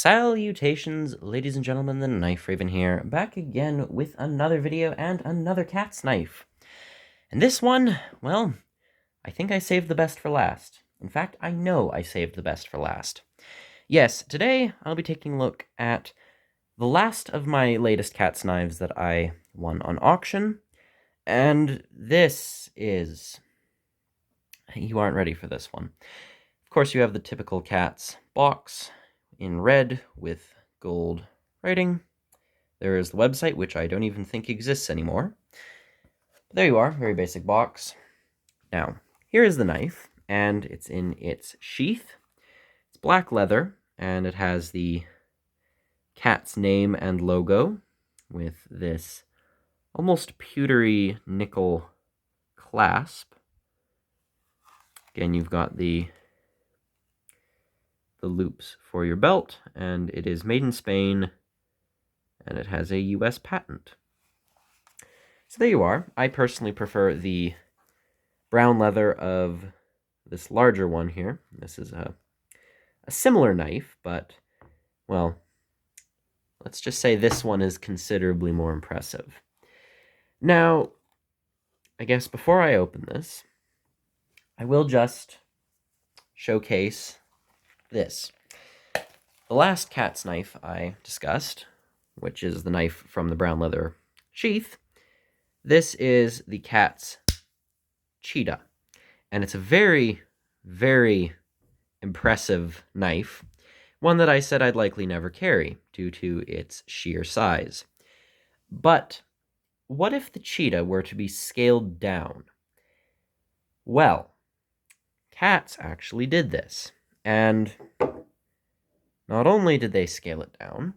Salutations, ladies and gentlemen, the Knife Raven here, back again with another video and another cat's knife. And this one, well, I think I saved the best for last. In fact, I know I saved the best for last. Yes, today I'll be taking a look at the last of my latest cat's knives that I won on auction, and this is... You aren't ready for this one. Of course, you have the typical Katz box in red with gold writing. There is the website, which I don't even think exists anymore. But there you are, very basic box. Now, here is the knife, and it's in its sheath. It's black leather, and it has the Katz name and logo with this almost pewtery nickel clasp. Again, you've got the loops for your belt, and it is made in Spain, and it has a US patent. So there you are. I personally prefer the brown leather of this larger one here. This is a similar knife, but, well, let's just say this one is considerably more impressive. Now, I guess before I open this, I will just showcase this. The last Katz knife I discussed, which is the knife from the brown leather sheath, this is the Katz Cheetah. And it's a very, very impressive knife, one that I said I'd likely never carry due to its sheer size. But what if the Cheetah were to be scaled down? Well, Katz actually did this. And not only did they scale it down,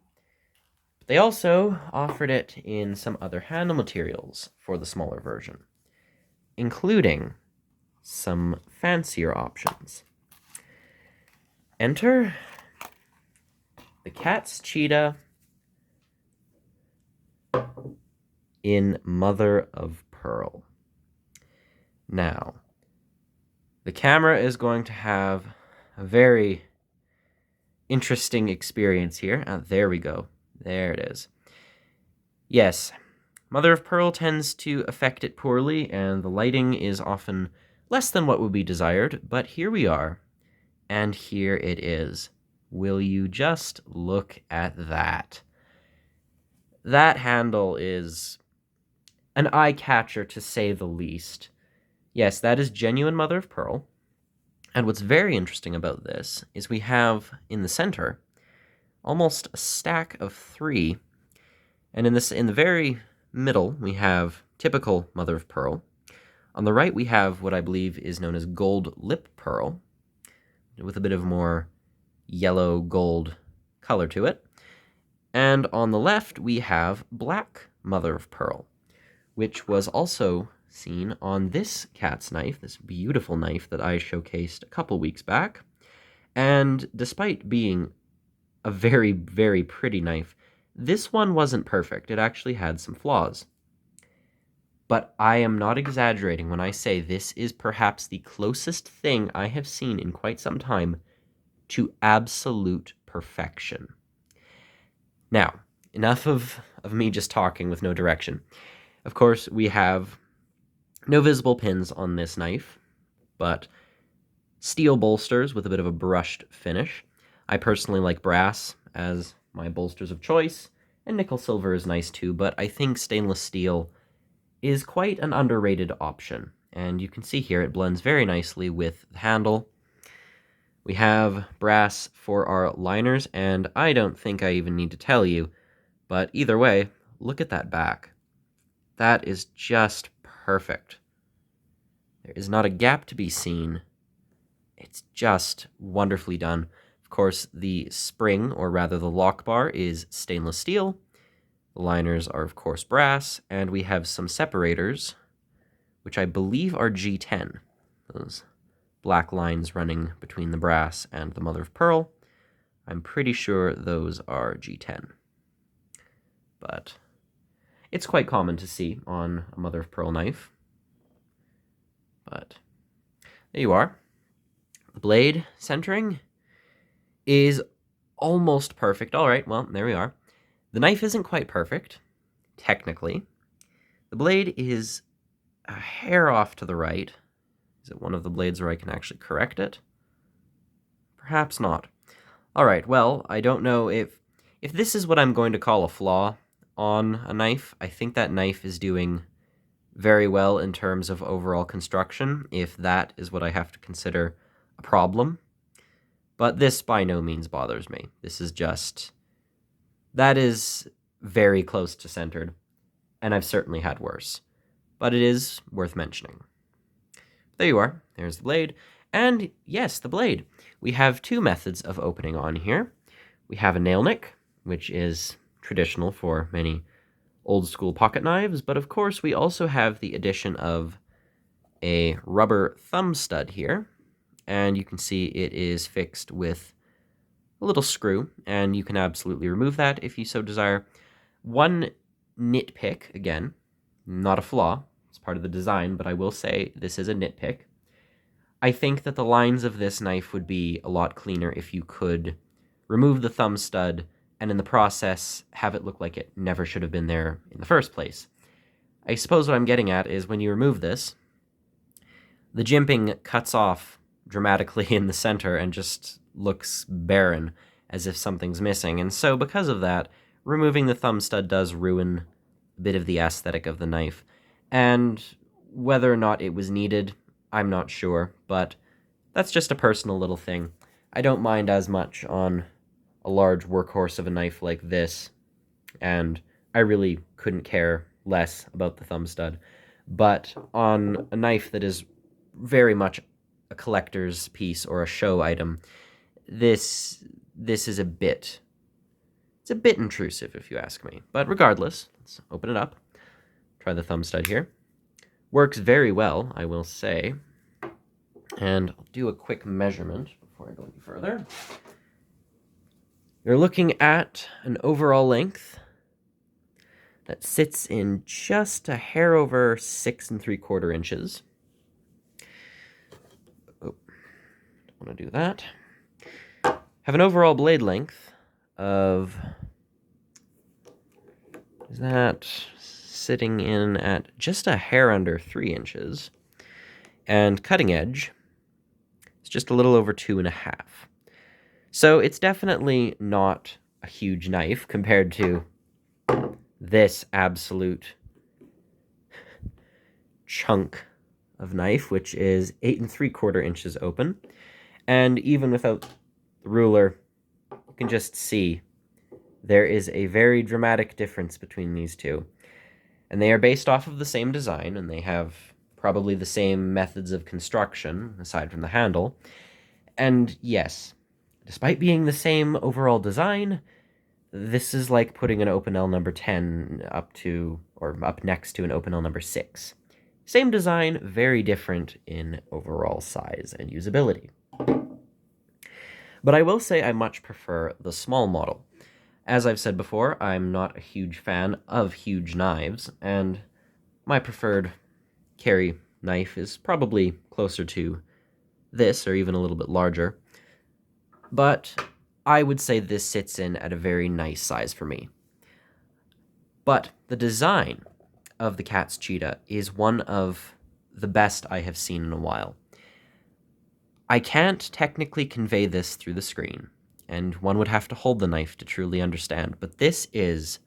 but they also offered it in some other handle materials for the smaller version, including some fancier options. Enter the Katz Cheetah in mother of pearl. Now, the camera is going to have a very interesting experience here. There we go. There it is. Yes, mother of pearl tends to affect it poorly, and the lighting is often less than what would be desired, but here we are, and here it is. Will you just look at that? That handle is an eye-catcher, to say the least. Yes, that is genuine mother of pearl. And what's very interesting about this is we have in the center almost a stack of 3. And in the very middle, we have typical mother of pearl. On the right, we have what I believe is known as gold lip pearl, with a bit of more yellow gold color to it. And on the left, we have black mother of pearl, which was also seen on this Katz knife, this beautiful knife that I showcased a couple weeks back. And despite being a very, very pretty knife, this one wasn't perfect. It actually had some flaws. But I am not exaggerating when I say this is perhaps the closest thing I have seen in quite some time to absolute perfection. Now, enough of me just talking with no direction. Of course, we have no visible pins on this knife, but steel bolsters with a bit of a brushed finish. I personally like brass as my bolsters of choice, and nickel silver is nice too, but I think stainless steel is quite an underrated option. And you can see here it blends very nicely with the handle. We have brass for our liners, and I don't think I even need to tell you, but either way, look at that back. That is just perfect. There is not a gap to be seen. It's just wonderfully done. Of course, the spring, or rather the lockbar, is stainless steel. The liners are, of course, brass, and we have some separators, which I believe are G10. Those black lines running between the brass and the mother of pearl. I'm pretty sure those are G10. But it's quite common to see on a mother of pearl knife. But there you are. The blade centering is almost perfect. All right, well, there we are. The knife isn't quite perfect, technically. The blade is a hair off to the right. Is it one of the blades where I can actually correct it? Perhaps not. All right, well, I don't know if this is what I'm going to call a flaw on a knife. I think that knife is doing very well in terms of overall construction, if that is what I have to consider a problem. But this by no means bothers me. This is just... that is very close to centered, and I've certainly had worse. But it is worth mentioning. There you are. There's the blade. And yes, the blade. We have two methods of opening on here. We have a nailnick, which is traditional for many old school pocket knives, but of course we also have the addition of a rubber thumb stud here, and you can see it is fixed with a little screw, and you can absolutely remove that if you so desire. One nitpick, again, not a flaw, it's part of the design, but I will say this is a nitpick. I think that the lines of this knife would be a lot cleaner if you could remove the thumb stud and in the process have it look like it never should have been there in the first place. I suppose what I'm getting at is when you remove this, the jimping cuts off dramatically in the center and just looks barren, as if something's missing. And so because of that, removing the thumb stud does ruin a bit of the aesthetic of the knife. And whether or not it was needed, I'm not sure, but that's just a personal little thing. I don't mind as much on a large workhorse of a knife like this, and I really couldn't care less about the thumb stud. But on a knife that is very much a collector's piece or a show item, this is a bit... it's a bit intrusive, if you ask me. But regardless, let's open it up. Try the thumb stud here. Works very well, I will say. And I'll do a quick measurement before I go any further. You're looking at an overall length that sits in just a hair over 6 3/4 inches. Oh, don't want to do that. Have an overall blade length of... is that sitting in at just a hair under 3 inches. And cutting edge is just a little over 2.5. So it's definitely not a huge knife compared to this absolute chunk of knife, which is 8 3/4 inches open. And even without the ruler, you can just see there is a very dramatic difference between these two. And they are based off of the same design, and they have probably the same methods of construction, aside from the handle. And yes, despite being the same overall design, this is like putting an Opinel number 10 up next to an Opinel number 6. Same design, very different in overall size and usability. But I will say I much prefer the small model. As I've said before, I'm not a huge fan of huge knives, and my preferred carry knife is probably closer to this, or even a little bit larger. But I would say this sits in at a very nice size for me. But the design of the Katz Cheetah is one of the best I have seen in a while. I can't technically convey this through the screen, and one would have to hold the knife to truly understand, but this is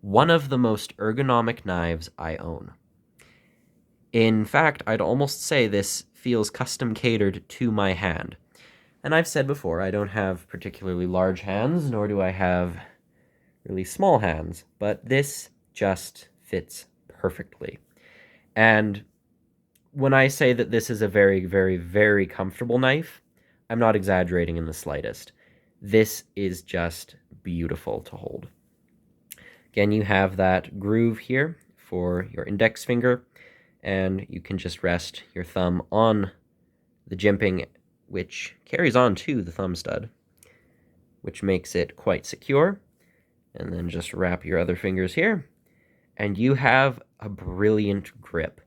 one of the most ergonomic knives I own. In fact, I'd almost say this feels custom catered to my hand. And I've said before, I don't have particularly large hands, nor do I have really small hands, but this just fits perfectly. And when I say that this is a very, very, very comfortable knife, I'm not exaggerating in the slightest. This is just beautiful to hold. Again, you have that groove here for your index finger, and you can just rest your thumb on the jimping, which carries on to the thumb stud, which makes it quite secure. And then just wrap your other fingers here, and you have a brilliant grip.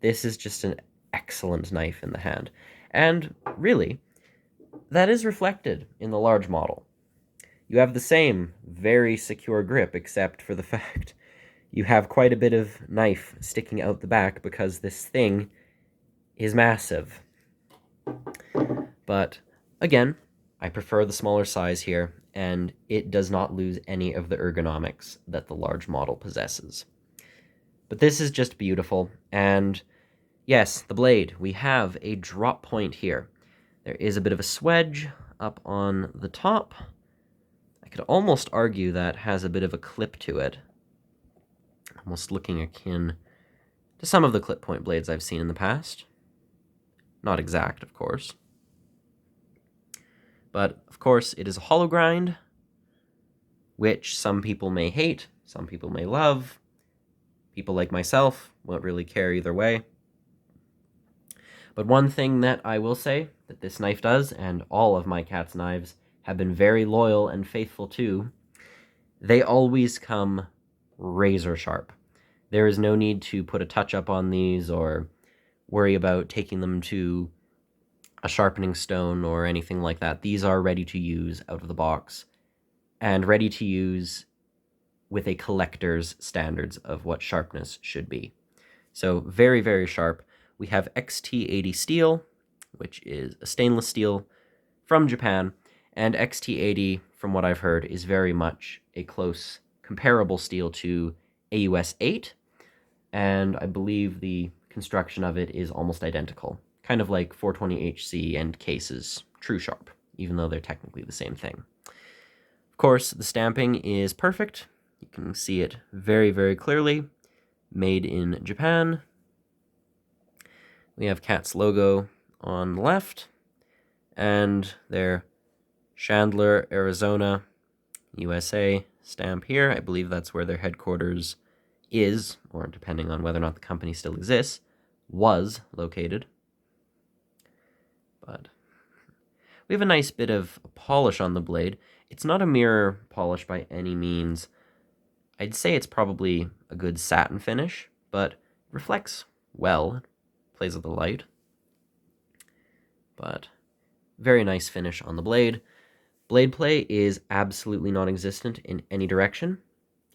This is just an excellent knife in the hand. And really, that is reflected in the large model. you have the same very secure grip, except for the fact you have quite a bit of knife sticking out the back because this thing is massive. But again, I prefer the smaller size here, and it does not lose any of the ergonomics that the large model possesses. But this is just beautiful, and yes, the blade. We have a drop point here. There is a bit of a swedge up on the top. I could almost argue that has a bit of a clip to it, almost looking akin to some of the clip point blades I've seen in the past. Not exact, of course. But, of course, it is a hollow grind, which some people may hate, some people may love. People like myself won't really care either way. But one thing that I will say that this knife does, and all of my Katz knives have been very loyal and faithful to, they always come razor sharp. There is no need to put a touch-up on these or worry about taking them to a sharpening stone or anything like that. These are ready to use out of the box, and ready to use with a collector's standards of what sharpness should be. So very, very sharp. We have XT80 steel, which is a stainless steel from Japan, and XT80, from what I've heard, is very much a close comparable steel to AUS 8, and I believe the construction of it is almost identical, kind of like 420HC and Case's True Sharp, even though they're technically the same thing. Of course, the stamping is perfect. You can see it very, very clearly. Made in Japan. We have Katz logo on the left, and their Chandler, Arizona, USA stamp here. I believe that's where their headquarters is, or depending on whether or not the company still exists, was located. But we have a nice bit of polish on the blade. It's not a mirror polish by any means. I'd say it's probably a good satin finish, but it reflects well, plays with the light. But very nice finish on the blade. Blade play is absolutely non-existent in any direction.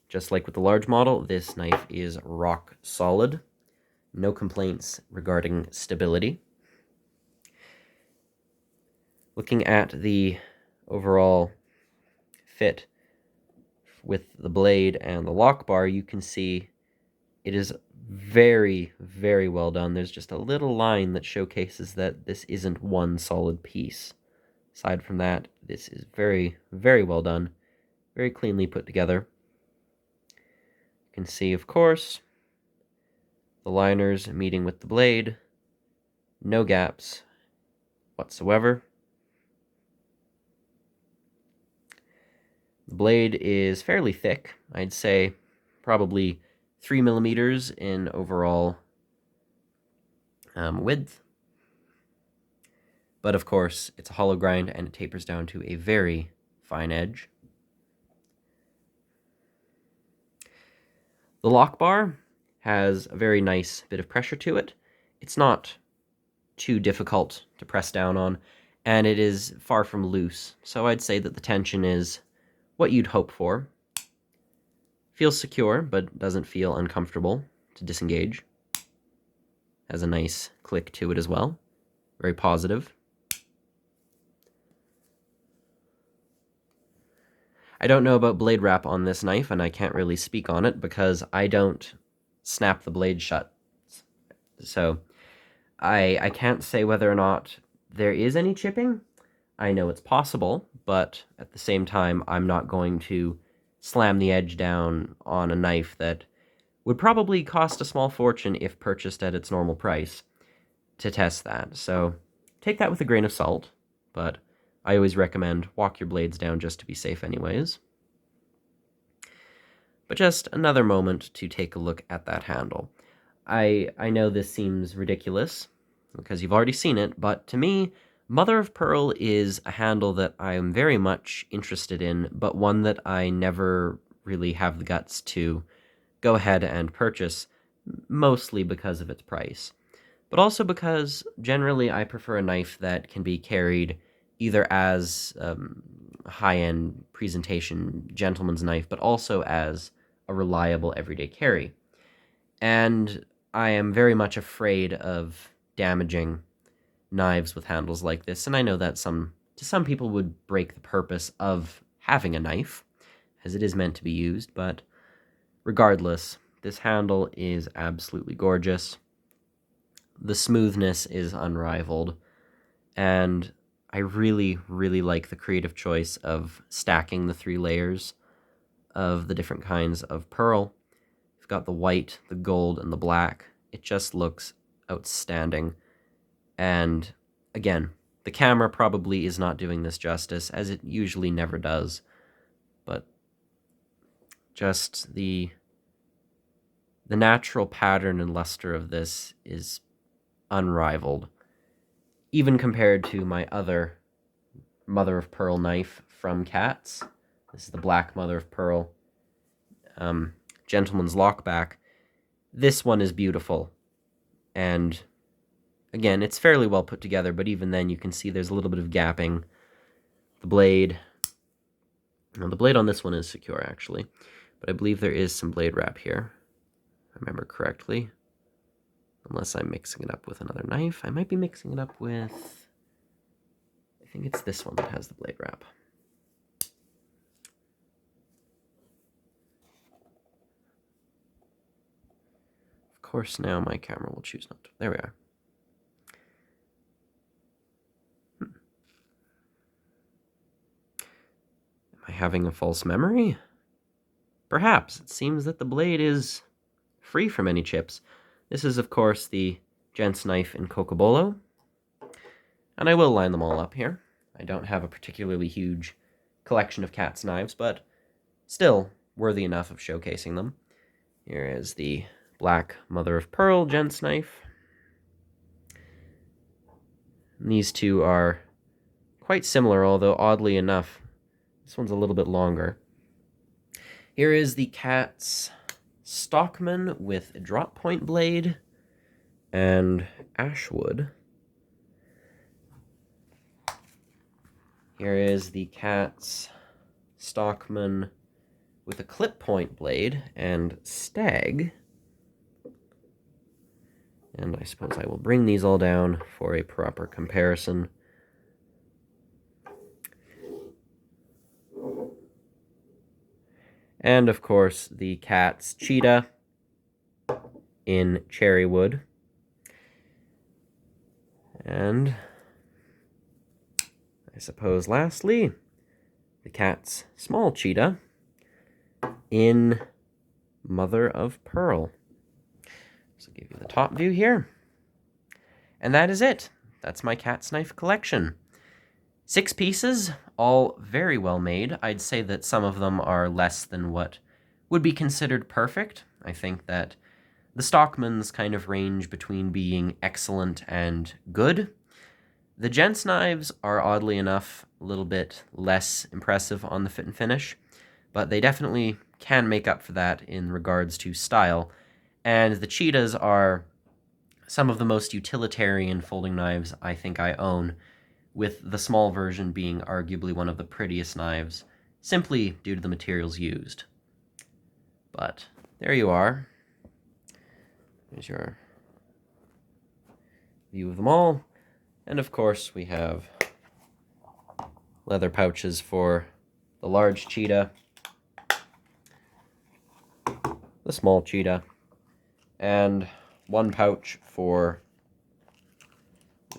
Just like with the large model, this knife is rock solid. No complaints regarding stability. Looking at the overall fit with the blade and the lockbar, you can see it is very, very well done. There's just a little line that showcases that this isn't one solid piece. Aside from that, this is very, very well done. Very cleanly put together. You can see, of course, the liners meeting with the blade. No gaps whatsoever. The blade is fairly thick. I'd say probably 3 millimeters in overall width. But of course, it's a hollow grind and it tapers down to a very fine edge. The lockbar has a very nice bit of pressure to it. It's not too difficult to press down on, and it is far from loose, so I'd say that the tension is what you'd hope for. Feels secure, but doesn't feel uncomfortable to disengage. Has a nice click to it as well. Very positive. I don't know about blade wrap on this knife, and I can't really speak on it because I don't snap the blade shut. So I can't say whether or not there is any chipping. I know it's possible, but at the same time, I'm not going to slam the edge down on a knife that would probably cost a small fortune if purchased at its normal price to test that. So take that with a grain of salt, but I always recommend walk your blades down just to be safe anyways. But just another moment to take a look at that handle. I know this seems ridiculous because you've already seen it, but to me, Mother of Pearl is a handle that I am very much interested in, but one that I never really have the guts to go ahead and purchase, mostly because of its price. But also because generally I prefer a knife that can be carried either as high-end presentation gentleman's knife, but also as a reliable everyday carry. And I am very much afraid of damaging knives with handles like this, and I know that to some people would break the purpose of having a knife, as it is meant to be used, but regardless, this handle is absolutely gorgeous. The smoothness is unrivaled, and I really, really like the creative choice of stacking the 3 layers of the different kinds of pearl. You've got the white, the gold, and the black. It just looks outstanding. And again, the camera probably is not doing this justice, as it usually never does. But just the natural pattern and luster of this is unrivaled, even compared to my other mother of pearl knife from Katz. This is the black mother of pearl gentleman's lockback. This one is beautiful, and again, it's fairly well put together, but even then you can see there's a little bit of gapping. The blade on this one is secure, actually, but I believe there is some blade wrap here, if I remember correctly. Unless I'm mixing it up with another knife. I might be mixing it up with... I think it's this one that has the blade wrap. Of course, now my camera will choose not to. There we are. Am I having a false memory? Perhaps. It seems that the blade is free from any chips. This is, of course, the gent's knife in Cocobolo, and I will line them all up here. I don't have a particularly huge collection of Katz knives, but still worthy enough of showcasing them. Here is the black mother of pearl gent's knife. And these two are quite similar, although oddly enough, this one's a little bit longer. Here is the Katz Stockman with a drop point blade and ashwood. Here is the Katz Stockman with a clip point blade and stag. And I suppose I will bring these all down for a proper comparison. And, of course, the Katz Cheetah in cherry wood. And I suppose, lastly, the Katz Small Cheetah in mother of pearl. So I'll give you the top view here. And that is it. That's my Katz knife collection. 6 pieces, all very well made. I'd say that some of them are less than what would be considered perfect. I think that the Stockmans kind of range between being excellent and good. The gents' knives are, oddly enough, a little bit less impressive on the fit and finish, but they definitely can make up for that in regards to style. And the Cheetahs are some of the most utilitarian folding knives I think I own, with the small version being arguably one of the prettiest knives, simply due to the materials used. But there you are. There's your view of them all. And of course, we have leather pouches for the large Cheetah, the small Cheetah, and one pouch for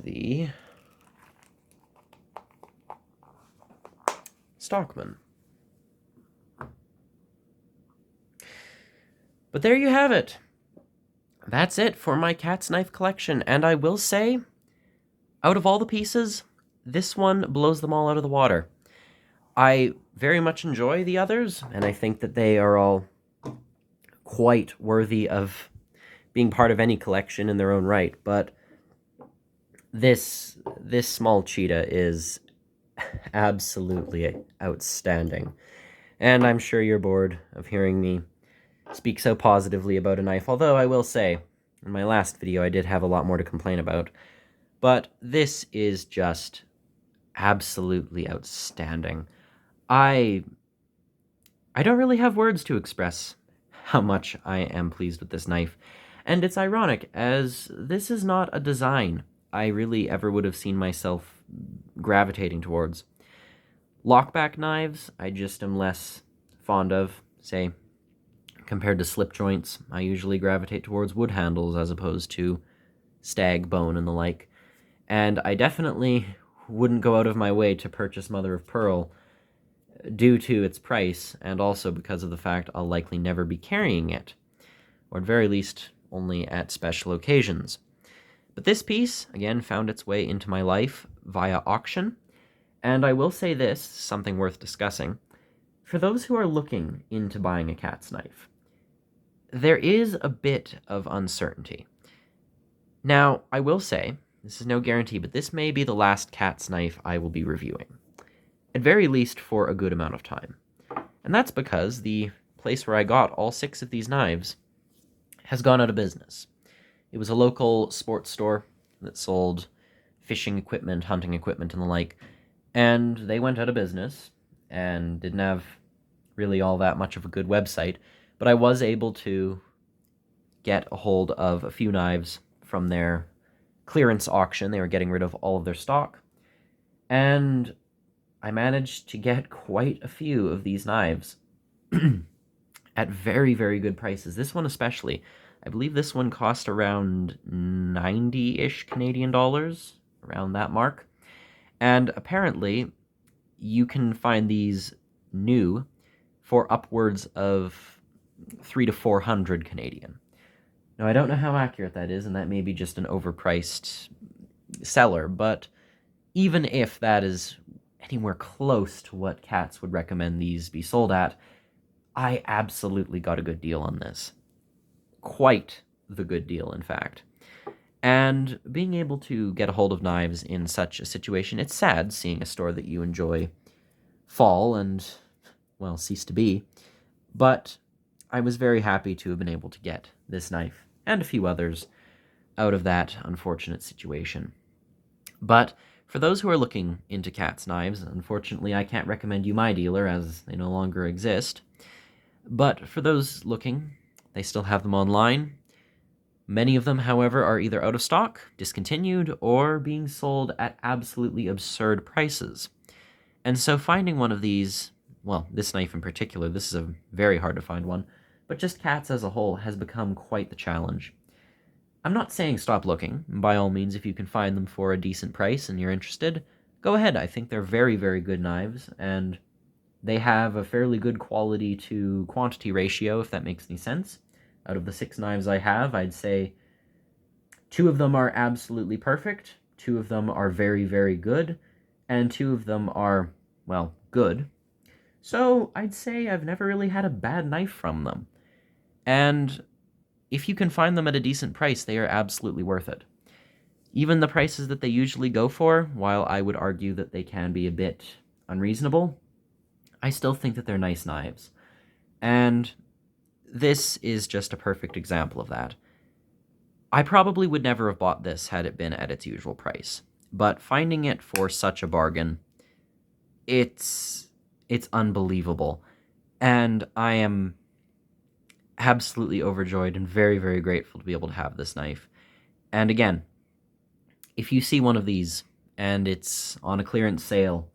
the Stockman. But there you have it. That's it for my Katz knife collection, and I will say, out of all the pieces, this one blows them all out of the water. I very much enjoy the others, and I think that they are all quite worthy of being part of any collection in their own right, but this small Cheetah is absolutely outstanding. And I'm sure you're bored of hearing me speak so positively about a knife, although I will say, in my last video I did have a lot more to complain about. But this is just absolutely outstanding. I don't really have words to express how much I am pleased with this knife. And it's ironic, as this is not a design I really ever would have seen myself gravitating towards. Lockback knives, I just am less fond of, say, compared to slip joints. I usually gravitate towards wood handles as opposed to stag bone and the like. And I definitely wouldn't go out of my way to purchase mother of pearl due to its price, and also because of the fact I'll likely never be carrying it, or at very least only at special occasions. But this piece, again, found its way into my life via auction, and I will say this, something worth discussing. For those who are looking into buying a Katz knife, there is a bit of uncertainty. Now, I will say, this is no guarantee, but this may be the last Katz knife I will be reviewing, at very least for a good amount of time. And that's because the place where I got all 6 of these knives has gone out of business. It was a local sports store that sold fishing equipment, hunting equipment, and the like, and they went out of business and didn't have really all that much of a good website, but I was able to get a hold of a few knives from their clearance auction. They were getting rid of all of their stock, and I managed to get quite a few of these knives at very, very good prices. This one especially. I believe this one cost around 90-ish Canadian dollars, around that mark. And apparently, you can find these new for upwards of 300 to 400 Canadian. Now, I don't know how accurate that is, and that may be just an overpriced seller, but even if that is anywhere close to what Katz would recommend these be sold at, I absolutely got a good deal on this. Quite the good deal, in fact. And being able to get a hold of knives in such a situation, it's sad seeing a store that you enjoy fall and, well, cease to be. But I was very happy to have been able to get this knife and a few others out of that unfortunate situation. But for those who are looking into Katz knives, unfortunately I can't recommend you my dealer as they no longer exist. But for those looking, they still have them online. Many of them, however, are either out of stock, discontinued, or being sold at absolutely absurd prices. And so finding one of these, well, this knife in particular, this is a very hard to find one, but just Katz as a whole has become quite the challenge. I'm not saying stop looking. By all means, if you can find them for a decent price and you're interested, go ahead. I think they're very, very good knives, and they have a fairly good quality to quantity ratio, if that makes any sense. Out of the 6 knives I have, I'd say 2 of them are absolutely perfect, 2 of them are very, very good, and 2 of them are, well, good. So I'd say I've never really had a bad knife from them. And if you can find them at a decent price, they are absolutely worth it. Even the prices that they usually go for, while I would argue that they can be a bit unreasonable, I still think that they're nice knives. And this is just a perfect example of that. I probably would never have bought this had it been at its usual price, but finding it for such a bargain, it's unbelievable. And I am absolutely overjoyed and very, very grateful to be able to have this knife. And again, if you see one of these and it's on a clearance sale,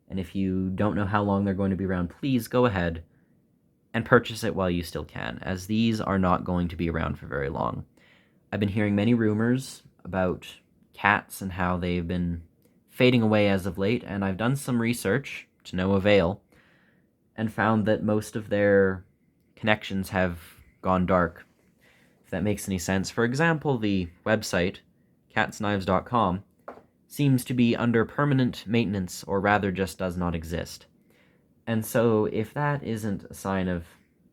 and if you don't know how long they're going to be around, please go ahead and purchase it while you still can, as these are not going to be around for very long. I've been hearing many rumors about Katz and how they've been fading away as of late, and I've done some research to no avail and found that most of their connections have gone dark, if that makes any sense. For example, the website, katzknives.com, seems to be under permanent maintenance, or rather just does not exist. And so if that isn't a sign of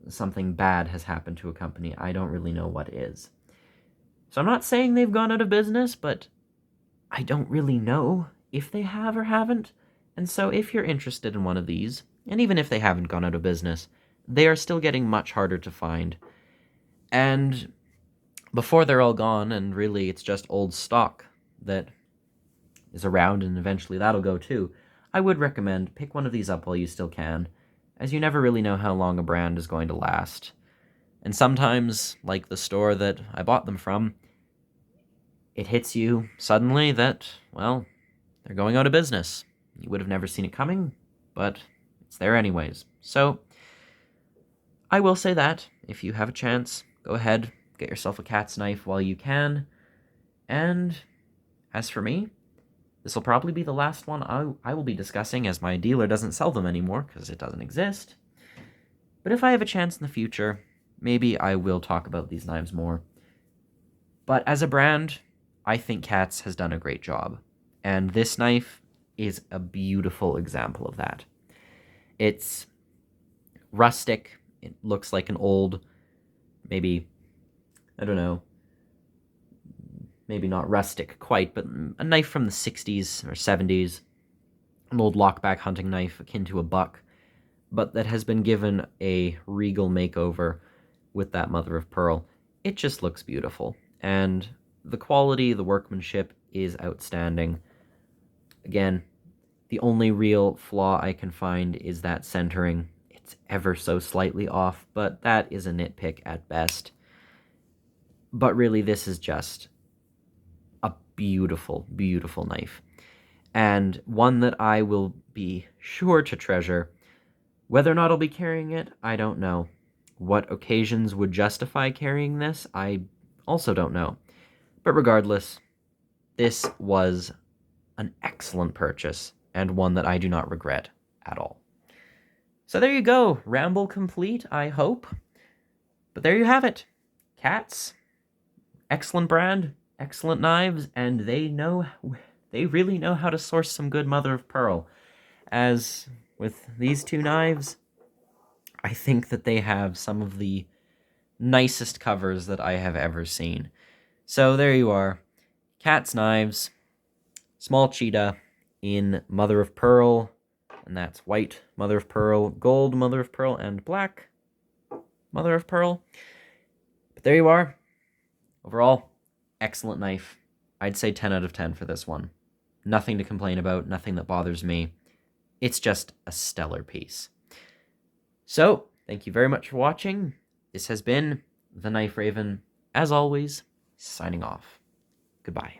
something bad has happened to a company, I don't really know what is. So I'm not saying they've gone out of business, but I don't really know if they have or haven't. And so if you're interested in one of these, and even if they haven't gone out of business, they are still getting much harder to find. And before they're all gone, and really it's just old stock that is around, and eventually that'll go too, I would recommend pick one of these up while you still can, as you never really know how long a brand is going to last. And sometimes, like the store that I bought them from, it hits you suddenly that, well, they're going out of business. You would have never seen it coming, but it's there anyways. So, I will say that, if you have a chance, go ahead, get yourself a Katz knife while you can. And as for me, this will probably be the last one I will be discussing, as my dealer doesn't sell them anymore because it doesn't exist. But if I have a chance in the future, maybe I will talk about these knives more. But as a brand, I think Katz has done a great job. And this knife is a beautiful example of that. It's rustic. It looks like an old, maybe, I don't know, maybe not rustic quite, but a knife from the 60s or 70s. An old lockback hunting knife akin to a buck, but that has been given a regal makeover with that mother of pearl. It just looks beautiful. And the quality, the workmanship is outstanding. Again, the only real flaw I can find is that centering. It's ever so slightly off, but that is a nitpick at best. But really, this is just a beautiful, beautiful knife. And one that I will be sure to treasure. Whether or not I'll be carrying it, I don't know. What occasions would justify carrying this, I also don't know. But regardless, this was an excellent purchase, and one that I do not regret at all. So there you go, ramble complete, I hope. But there you have it. Katz, excellent brand, excellent knives, and they really know how to source some good mother of pearl. As with these two knives, I think that they have some of the nicest covers that I have ever seen. So there you are, Katz knives, small cheetah in mother of pearl, and that's white mother of pearl, gold mother of pearl, and black mother of pearl. But there you are. Overall, excellent knife. I'd say 10 out of 10 for this one. Nothing to complain about, nothing that bothers me. It's just a stellar piece. So, thank you very much for watching. This has been The Knife Raven, as always, signing off. Goodbye.